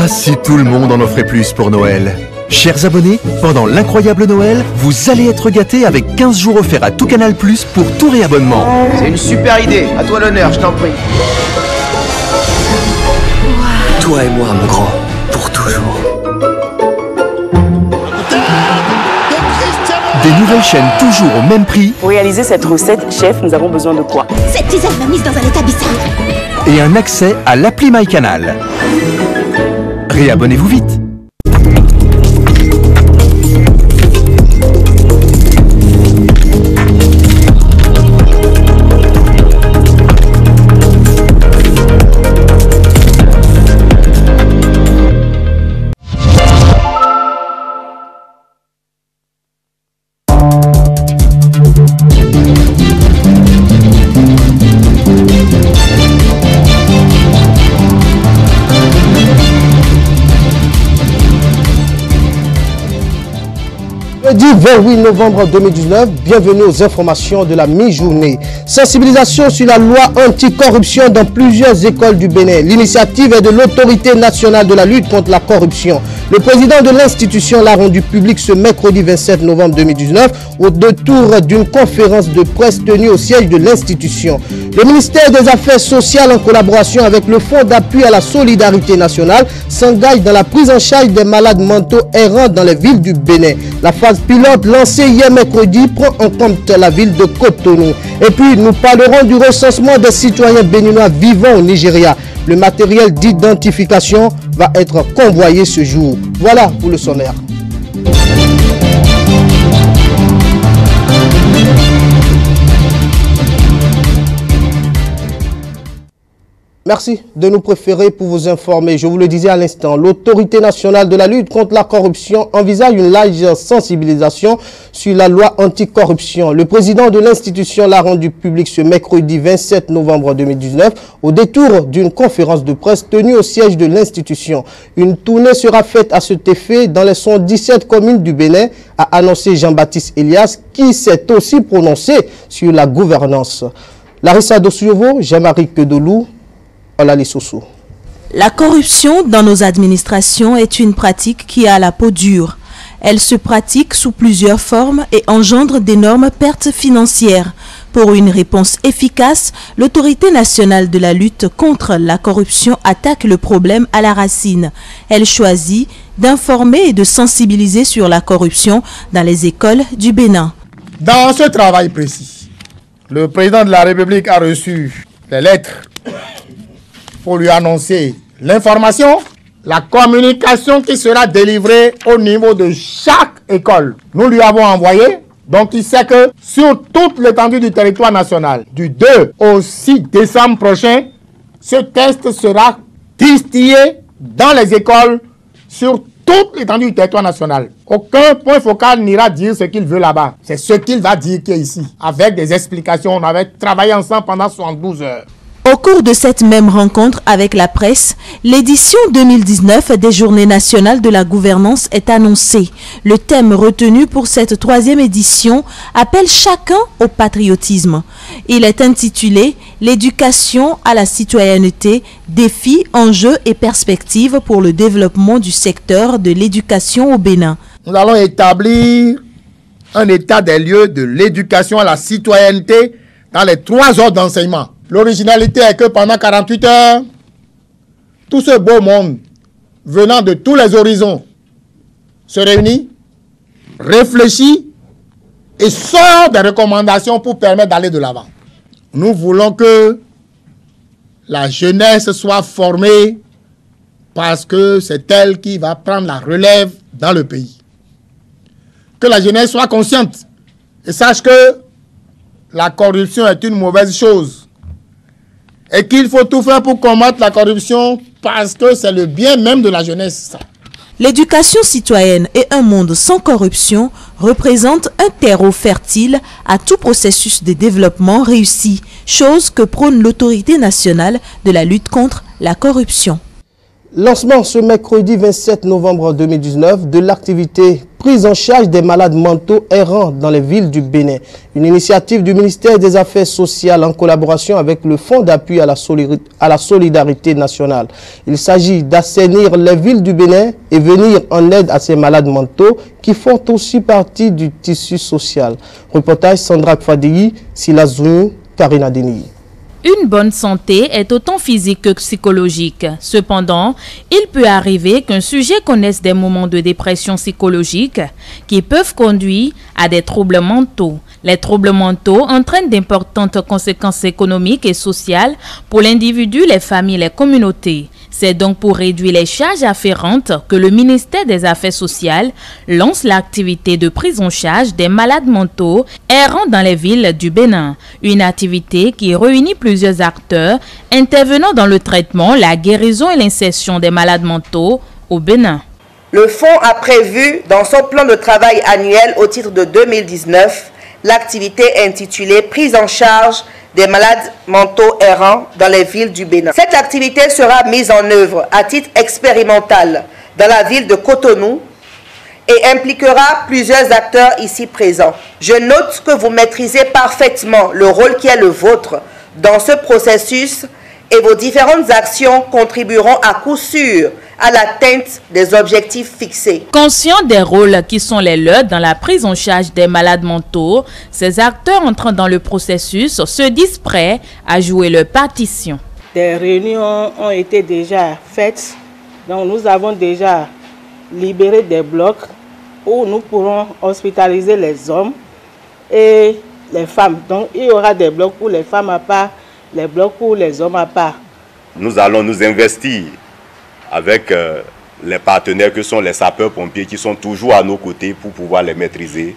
Ah, si tout le monde en offrait plus pour Noël. Chers abonnés, pendant l'incroyable Noël, vous allez être gâtés avec 15 jours offerts à tout Canal+ pour tout réabonnement. C'est une super idée, à toi l'honneur, je t'en prie. Toi et moi, mon grand, pour toujours. Des nouvelles chaînes toujours au même prix. Pour réaliser cette recette, chef, nous avons besoin de quoi? Cette tisane m'a mise dans un état bizarre. Et un accès à l'appli MyCanal. Réabonnez-vous vite. Jeudi 28 novembre 2019, bienvenue aux informations de la mi-journée. Sensibilisation sur la loi anticorruption dans plusieurs écoles du Bénin. L'initiative est de l'autorité nationale de la lutte contre la corruption. Le président de l'institution l'a rendu public ce mercredi 27 novembre 2019 au détour d'une conférence de presse tenue au siège de l'institution. Le ministère des Affaires sociales, en collaboration avec le Fonds d'appui à la solidarité nationale, s'engage dans la prise en charge des malades mentaux errants dans les villes du Bénin. La phase pilote lancée hier mercredi prend en compte la ville de Cotonou. Et puis, nous parlerons du recensement des citoyens béninois vivant au Nigeria. Le matériel d'identification va être convoyé ce jour. Voilà pour le sommaire. Merci de nous préférer pour vous informer. Je vous le disais à l'instant, l'autorité nationale de la lutte contre la corruption envisage une large sensibilisation sur la loi anticorruption. Le président de l'institution l'a rendu public ce mercredi 27 novembre 2019 au détour d'une conférence de presse tenue au siège de l'institution. Une tournée sera faite à cet effet dans les 117 communes du Bénin, a annoncé Jean-Baptiste Elias, qui s'est aussi prononcé sur la gouvernance. Larissa Dosuyovo, Jean-Marie Kedolou, La corruption dans nos administrations est une pratique qui a la peau dure. Elle se pratique sous plusieurs formes et engendre d'énormes pertes financières. Pour une réponse efficace, l'autorité nationale de la lutte contre la corruption attaque le problème à la racine. Elle choisit d'informer et de sensibiliser sur la corruption dans les écoles du Bénin. Dans ce travail précis, le président de la République a reçu les lettres pour lui annoncer l'information, la communication qui sera délivrée au niveau de chaque école. Nous lui avons envoyé, donc il sait que sur toute l'étendue du territoire national, du 2 au 6 décembre prochain, ce test sera distillé dans les écoles sur toute l'étendue du territoire national. Aucun point focal n'ira dire ce qu'il veut là-bas. C'est ce qu'il va dire qui est ici, avec des explications. On avait travaillé ensemble pendant 72 heures. Au cours de cette même rencontre avec la presse, l'édition 2019 des Journées nationales de la gouvernance est annoncée. Le thème retenu pour cette 3e édition appelle chacun au patriotisme. Il est intitulé « L'éducation à la citoyenneté, défis, enjeux et perspectives pour le développement du secteur de l'éducation au Bénin ». Nous allons établir un état des lieux de l'éducation à la citoyenneté dans les 3 ordres d'enseignement. L'originalité est que pendant 48 heures, tout ce beau monde venant de tous les horizons se réunit, réfléchit et sort des recommandations pour permettre d'aller de l'avant. Nous voulons que la jeunesse soit formée parce que c'est elle qui va prendre la relève dans le pays. Que la jeunesse soit consciente et sache que la corruption est une mauvaise chose. Et qu'il faut tout faire pour combattre la corruption parce que c'est le bien même de la jeunesse. L'éducation citoyenne et un monde sans corruption représentent un terreau fertile à tout processus de développement réussi, chose que prône l'autorité nationale de la lutte contre la corruption. Lancement ce mercredi 27 novembre 2019 de l'activité prise en charge des malades mentaux errants dans les villes du Bénin. Une initiative du ministère des Affaires sociales en collaboration avec le Fonds d'appui à la solidarité nationale. Il s'agit d'assainir les villes du Bénin et venir en aide à ces malades mentaux qui font aussi partie du tissu social. Reportage Sandra Kfadei, Silas Zounou, Karina Deni. Une bonne santé est autant physique que psychologique. Cependant, il peut arriver qu'un sujet connaisse des moments de dépression psychologique qui peuvent conduire à des troubles mentaux. Les troubles mentaux entraînent d'importantes conséquences économiques et sociales pour l'individu, les familles et les communautés. C'est donc pour réduire les charges afférentes que le ministère des Affaires sociales lance l'activité de prise en charge des malades mentaux errant dans les villes du Bénin. Une activité qui réunit plusieurs acteurs intervenant dans le traitement, la guérison et l'insertion des malades mentaux au Bénin. Le Fonds a prévu dans son plan de travail annuel au titre de 2019 l'activité intitulée « Prise en charge des malades mentaux errants dans les villes du Bénin ». Cette activité sera mise en œuvre à titre expérimental dans la ville de Cotonou et impliquera plusieurs acteurs ici présents. Je note que vous maîtrisez parfaitement le rôle qui est le vôtre dans ce processus et vos différentes actions contribueront à coup sûr à l'atteinte des objectifs fixés. Conscients des rôles qui sont les leurs dans la prise en charge des malades mentaux, ces acteurs entrant dans le processus se disent prêts à jouer leur partition. Des réunions ont été déjà faites, donc nous avons déjà libéré des blocs où nous pourrons hospitaliser les hommes et les femmes. Donc il y aura des blocs pour les femmes à part, les blocs pour les hommes à part. Nous allons nous investir avec les partenaires que sont les sapeurs-pompiers qui sont toujours à nos côtés pour pouvoir les maîtriser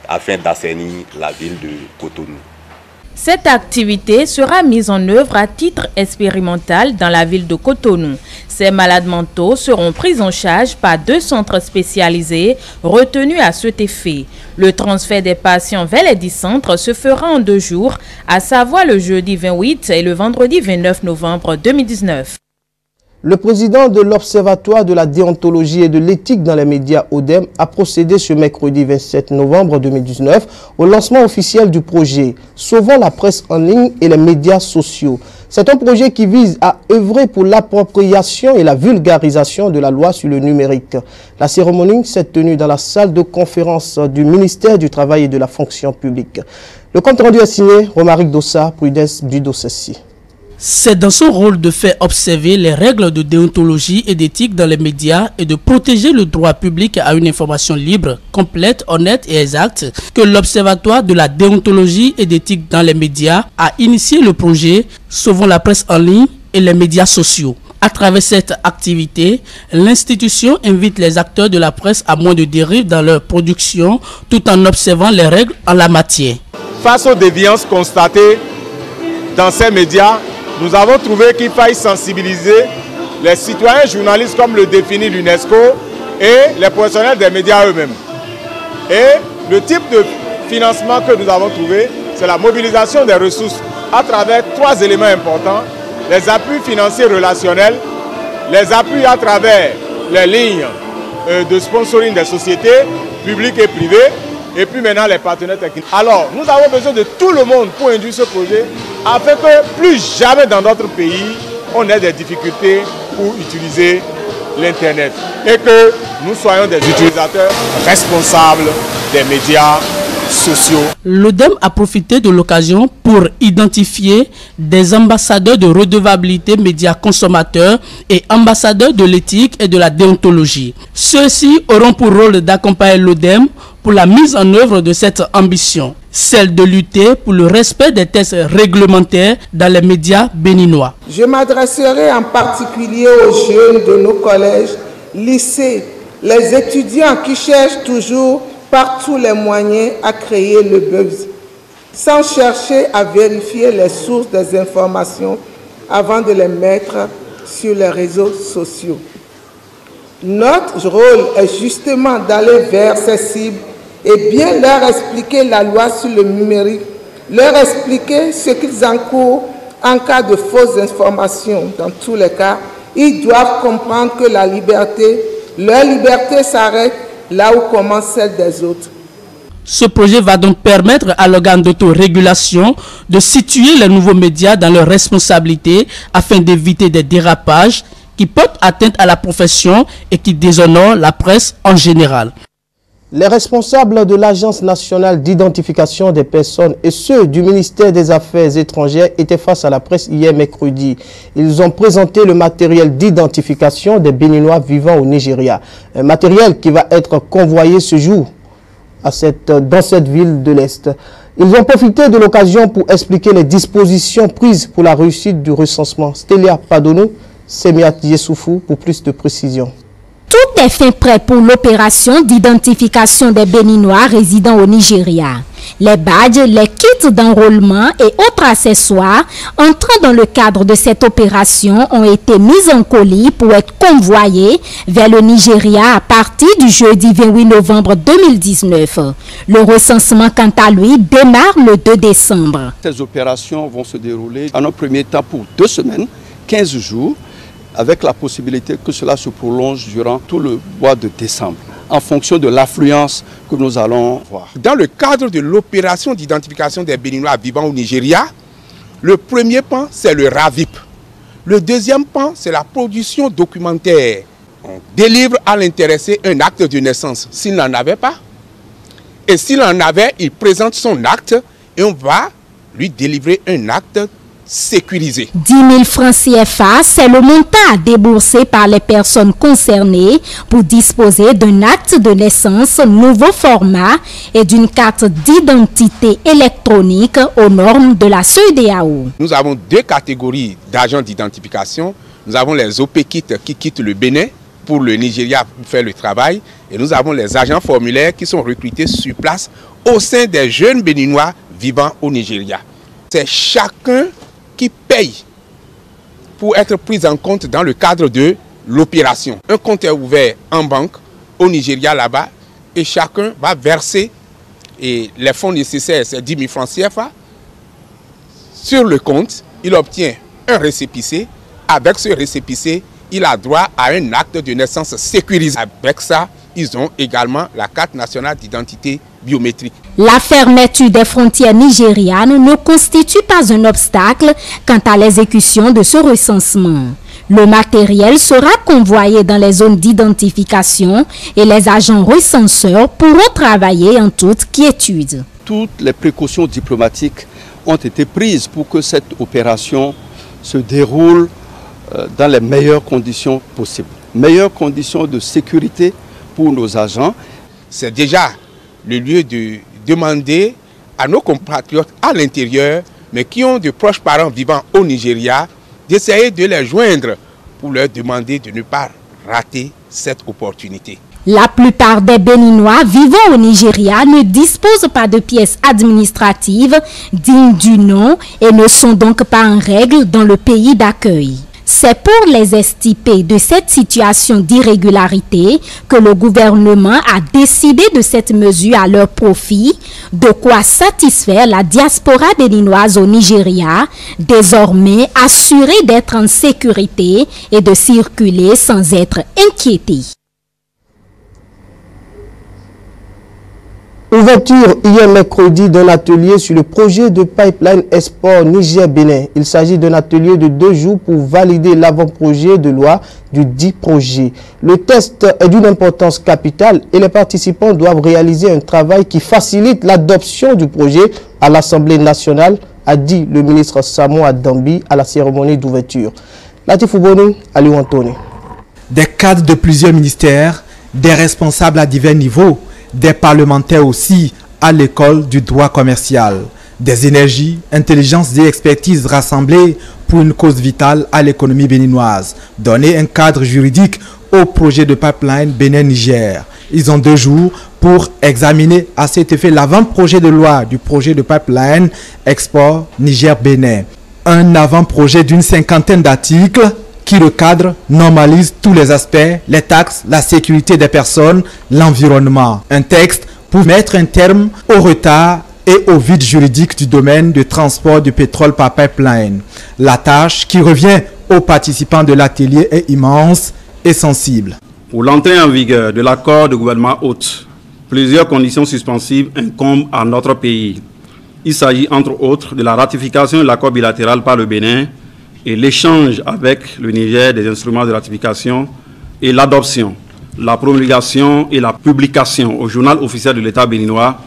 afin d'assainir la ville de Cotonou. Cette activité sera mise en œuvre à titre expérimental dans la ville de Cotonou. Ces malades mentaux seront pris en charge par 2 centres spécialisés retenus à cet effet. Le transfert des patients vers les 10 centres se fera en 2 jours, à savoir le jeudi 28 et le vendredi 29 novembre 2019. Le président de l'Observatoire de la déontologie et de l'éthique dans les médias ODEM a procédé ce mercredi 27 novembre 2019 au lancement officiel du projet « Sauvons la presse en ligne et les médias sociaux ». C'est un projet qui vise à œuvrer pour l'appropriation et la vulgarisation de la loi sur le numérique. La cérémonie s'est tenue dans la salle de conférence du ministère du Travail et de la Fonction publique. Le compte rendu est signé Romaric Dossa, Prudence Dudossessi. C'est dans son rôle de faire observer les règles de déontologie et d'éthique dans les médias et de protéger le droit public à une information libre, complète, honnête et exacte que l'Observatoire de la déontologie et d'éthique dans les médias a initié le projet « Sauvons la presse en ligne et les médias sociaux ». À travers cette activité, l'institution invite les acteurs de la presse à moins de dérives dans leur production tout en observant les règles en la matière. Face aux déviances constatées dans ces médias, nous avons trouvé qu'il faille sensibiliser les citoyens journalistes comme le définit l'UNESCO et les professionnels des médias eux-mêmes. Et le type de financement que nous avons trouvé, c'est la mobilisation des ressources à travers 3 éléments importants. Les appuis financiers relationnels, les appuis à travers les lignes de sponsoring des sociétés publiques et privées, et puis maintenant les partenaires techniques. Alors, nous avons besoin de tout le monde pour induire ce projet, afin que plus jamais dans notre pays, on ait des difficultés pour utiliser l'Internet. Et que nous soyons des utilisateurs responsables des médias sociaux. L'ODEM a profité de l'occasion pour identifier des ambassadeurs de redevabilité médias consommateurs et ambassadeurs de l'éthique et de la déontologie. Ceux-ci auront pour rôle d'accompagner l'ODEM pour la mise en œuvre de cette ambition, celle de lutter pour le respect des textes réglementaires dans les médias béninois. Je m'adresserai en particulier aux jeunes de nos collèges, lycées, les étudiants qui cherchent toujours par tous les moyens à créer le buzz, sans chercher à vérifier les sources des informations avant de les mettre sur les réseaux sociaux. Notre rôle est justement d'aller vers ces cibles et bien leur expliquer la loi sur le numérique, leur expliquer ce qu'ils encourent en cas de fausses informations dans tous les cas Ils doivent comprendre que leur liberté s'arrête là où commence celle des autres. Ce projet va donc permettre à l'organe d'autorégulation de situer les nouveaux médias dans leurs responsabilités afin d'éviter des dérapages qui portent atteinte à la profession et qui déshonorent la presse en général. Les responsables de l'Agence nationale d'identification des personnes et ceux du ministère des Affaires étrangères étaient face à la presse hier mercredi. Ils ont présenté le matériel d'identification des Béninois vivant au Nigeria. Un matériel qui va être convoyé ce jour dans cette ville de l'Est. Ils ont profité de l'occasion pour expliquer les dispositions prises pour la réussite du recensement. Stélia Padonou, Semiat Yesoufou pour plus de précisions. Tout est fin prêt pour l'opération d'identification des Béninois résidant au Nigeria. Les badges, les kits d'enrôlement et autres accessoires entrant dans le cadre de cette opération ont été mis en colis pour être convoyés vers le Nigeria à partir du jeudi 28 novembre 2019. Le recensement, quant à lui, démarre le 2 décembre. Ces opérations vont se dérouler en un premier temps pour 2 semaines, 15 jours, avec la possibilité que cela se prolonge durant tout le mois de décembre, en fonction de l'affluence que nous allons voir. Dans le cadre de l'opération d'identification des Béninois vivant au Nigeria, le premier pan, c'est le RAVIP. Le deuxième pan, c'est la production documentaire. On délivre à l'intéressé un acte de naissance s'il n'en avait pas. Et s'il en avait, il présente son acte et on va lui délivrer un acte sécurisé. 10 000 francs CFA, c'est le montant à débourser par les personnes concernées pour disposer d'un acte de naissance nouveau format et d'une carte d'identité électronique aux normes de la CEDEAO. Nous avons 2 catégories d'agents d'identification. Nous avons les OP-kits qui quittent le Bénin pour le Nigeria pour faire le travail. Et nous avons les agents formulaires qui sont recrutés sur place au sein des jeunes Béninois vivant au Nigeria. C'est chacun qui paye pour être pris en compte dans le cadre de l'opération. Un compte est ouvert en banque au Nigeria là-bas et chacun va verser les fonds nécessaires, c'est 10 000 francs CFA. Sur le compte, il obtient un récépissé. Avec ce récépissé, il a droit à un acte de naissance sécurisé. Avec ça, ils ont également la carte nationale d'identité biométrique. La fermeture des frontières nigérianes ne constitue pas un obstacle quant à l'exécution de ce recensement. Le matériel sera convoyé dans les zones d'identification et les agents recenseurs pourront travailler en toute quiétude. Toutes les précautions diplomatiques ont été prises pour que cette opération se déroule dans les meilleures conditions possibles. Meilleures conditions de sécurité pour nos agents. C'est déjà le lieu de demander à nos compatriotes à l'intérieur, mais qui ont de proches parents vivant au Nigeria, d'essayer de les joindre pour leur demander de ne pas rater cette opportunité. La plupart des Béninois vivant au Nigeria ne disposent pas de pièces administratives dignes du nom et ne sont donc pas en règle dans le pays d'accueil. C'est pour les extirper de cette situation d'irrégularité que le gouvernement a décidé de cette mesure à leur profit, de quoi satisfaire la diaspora béninoise au Nigeria, désormais assurée d'être en sécurité et de circuler sans être inquiétée. Ouverture hier mercredi d'un atelier sur le projet de pipeline export Niger-Bénin. Il s'agit d'un atelier de 2 jours pour valider l'avant-projet de loi du dit projet. Le test est d'une importance capitale et les participants doivent réaliser un travail qui facilite l'adoption du projet à l'Assemblée nationale, a dit le ministre Samo Adambi à la cérémonie d'ouverture. Latif Ouboni, Aliou Anthony. Des cadres de plusieurs ministères, des responsables à divers niveaux, des parlementaires aussi à l'école du droit commercial, des énergies, intelligences et expertises rassemblées pour une cause vitale à l'économie béninoise, donner un cadre juridique au projet de pipeline Bénin-Niger. Ils ont 2 jours pour examiner à cet effet l'avant-projet de loi du projet de pipeline export Niger-Bénin. Un avant-projet d'une 50aine d'articles qui recadre, normalise tous les aspects, les taxes, la sécurité des personnes, l'environnement. Un texte pour mettre un terme au retard et au vide juridique du domaine de transport du pétrole par pipeline. La tâche qui revient aux participants de l'atelier est immense et sensible. Pour l'entrée en vigueur de l'accord de gouvernement hôte, plusieurs conditions suspensives incombent à notre pays. Il s'agit entre autres de la ratification de l'accord bilatéral par le Bénin et l'échange avec le Niger des instruments de ratification et l'adoption, la promulgation et la publication au journal officiel de l'État béninois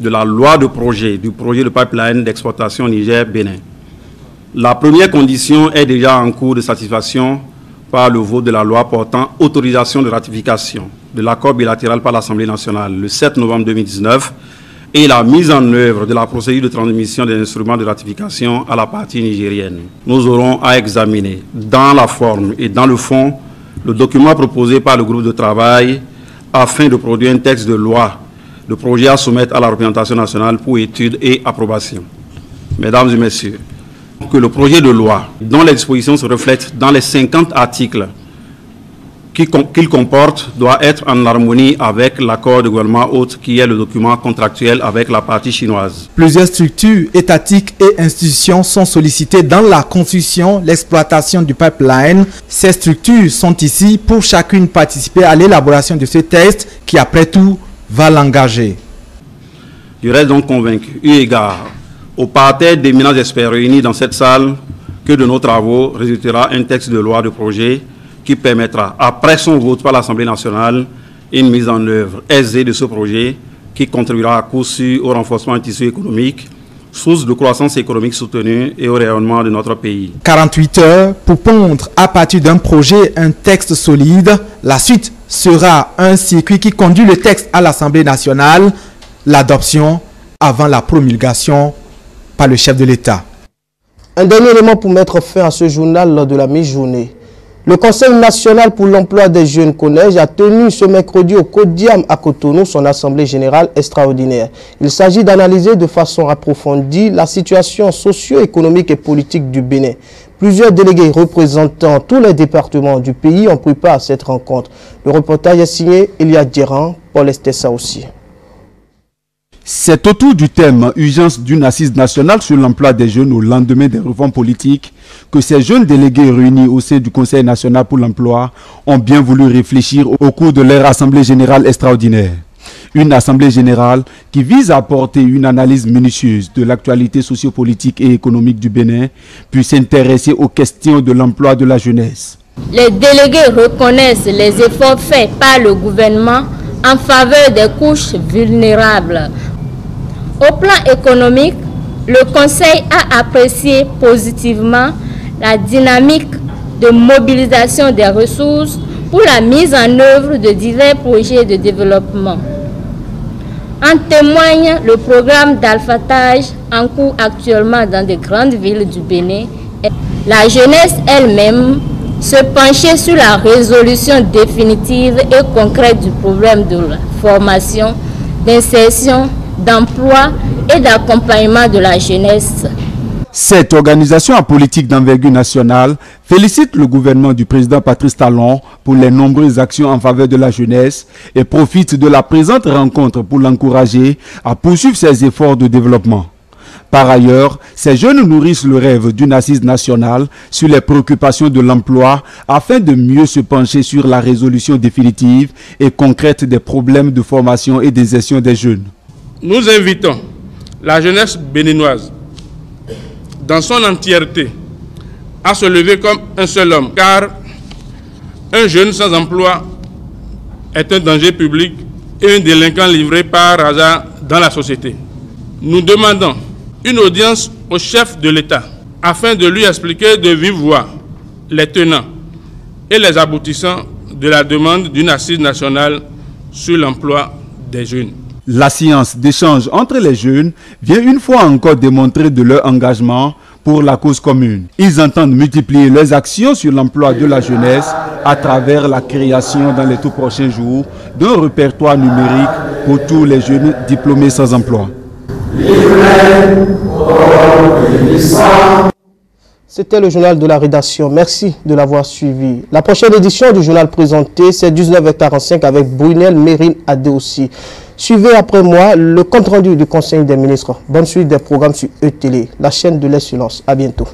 de la loi de projet du projet de pipeline d'exportation Niger-Bénin. La première condition est déjà en cours de satisfaction par le vote de la loi portant autorisation de ratification de l'accord bilatéral par l'Assemblée nationale le 7 novembre 2019 et la mise en œuvre de la procédure de transmission des instruments de ratification à la partie nigérienne. Nous aurons à examiner dans la forme et dans le fond le document proposé par le groupe de travail afin de produire un texte de loi de projet à soumettre à la représentation nationale pour étude et approbation. Mesdames et messieurs, que le projet de loi, dont les dispositions se reflètent dans les 50 articles qu'il comporte, doit être en harmonie avec l'accord de gouvernement hôte qui est le document contractuel avec la partie chinoise. Plusieurs structures étatiques et institutions sont sollicitées dans la construction, l'exploitation du pipeline. Ces structures sont ici pour chacune participer à l'élaboration de ce texte qui, après tout, va l'engager. Je reste donc convaincu, eu égard au parterre d'éminents experts réunis dans cette salle, que de nos travaux résultera un texte de loi de projet qui permettra, après son vote par l'Assemblée nationale, une mise en œuvre aisée de ce projet qui contribuera à coup sûr au renforcement du tissu économique, source de croissance économique soutenue et au rayonnement de notre pays. 48 heures pour pondre à partir d'un projet un texte solide. La suite sera un circuit qui conduit le texte à l'Assemblée nationale, l'adoption avant la promulgation par le chef de l'État. Un dernier élément pour mettre fin à ce journal lors de la mi-journée. Le Conseil national pour l'emploi des jeunes CONEJ a tenu ce mercredi au Codiam à Cotonou son assemblée générale extraordinaire. Il s'agit d'analyser de façon approfondie la situation socio-économique et politique du Bénin. Plusieurs délégués représentant tous les départements du pays ont pris part à cette rencontre. Le reportage est signé Elia Djeran, Paul Estessa aussi. C'est autour du thème « Urgence d'une assise nationale sur l'emploi des jeunes au lendemain des réformes politiques » que ces jeunes délégués réunis au sein du Conseil national pour l'emploi ont bien voulu réfléchir au cours de leur assemblée générale extraordinaire. Une assemblée générale qui vise à apporter une analyse minutieuse de l'actualité sociopolitique et économique du Bénin, puis s'intéresser aux questions de l'emploi de la jeunesse. Les délégués reconnaissent les efforts faits par le gouvernement en faveur des couches vulnérables. Au plan économique, le Conseil a apprécié positivement la dynamique de mobilisation des ressources pour la mise en œuvre de divers projets de développement. En témoigne le programme d'alphatage en cours actuellement dans de grandes villes du Bénin. La jeunesse elle-même se penchait sur la résolution définitive et concrète du problème de la formation, d'insertion, d'emploi et d'accompagnement de la jeunesse. Cette organisation en politique d'envergure nationale félicite le gouvernement du président Patrice Talon pour les nombreuses actions en faveur de la jeunesse et profite de la présente rencontre pour l'encourager à poursuivre ses efforts de développement. Par ailleurs, ces jeunes nourrissent le rêve d'une assise nationale sur les préoccupations de l'emploi afin de mieux se pencher sur la résolution définitive et concrète des problèmes de formation et d'insertion des jeunes. Nous invitons la jeunesse béninoise dans son entièreté à se lever comme un seul homme, car un jeune sans emploi est un danger public et un délinquant livré par hasard dans la société. Nous demandons une audience au chef de l'État afin de lui expliquer de vive voix les tenants et les aboutissants de la demande d'une assise nationale sur l'emploi des jeunes. La séance d'échange entre les jeunes vient une fois encore démontrer de leur engagement pour la cause commune. Ils entendent multiplier leurs actions sur l'emploi de la jeunesse à travers la création dans les tout prochains jours d'un répertoire numérique pour tous les jeunes diplômés sans emploi. C'était le journal de la rédaction. Merci de l'avoir suivi. La prochaine édition du journal présenté, c'est 19h45 avec Brunel Mérine Adéossi. Suivez après moi le compte-rendu du Conseil des ministres. Bonne suite des programmes sur E-Télé, la chaîne de l'excellence. À bientôt.